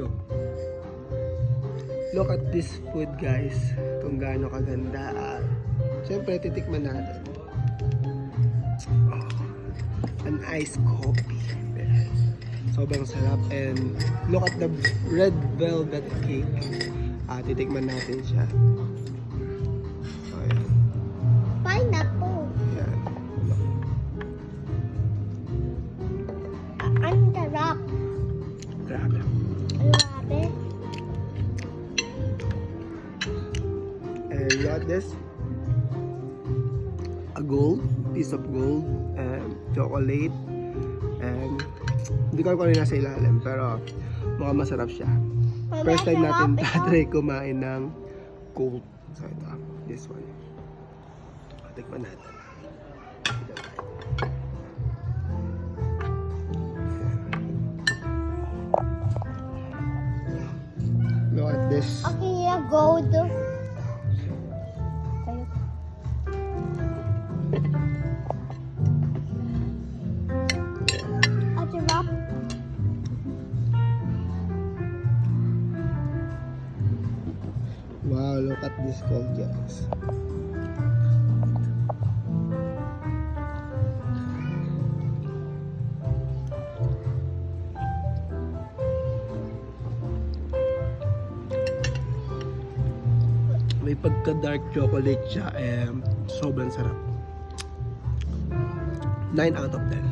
go. Look at this food, guys. Kung gaano kaganda. Siyempre, titikman natin. Oh, an iced coffee. Sobrang sarap. And look at the red velvet cake. Titikman natin siya. Ayan. Pineapple. Ayan. Ang sarap. Grabe. Grabe. And look at this. A gold. Piece of gold. And chocolate. And hindi ko alam kung ano yung nasa ilalim. Pero mukhang masarap siya. First time natin tatry kumain ng gold. So ito, this one. Tikman natin. Look at this. Okay, gold. Ang sarap. Wow, look at this gold, guys. May pagka-dark chocolate siya, sobrang sarap. 9 out of 10.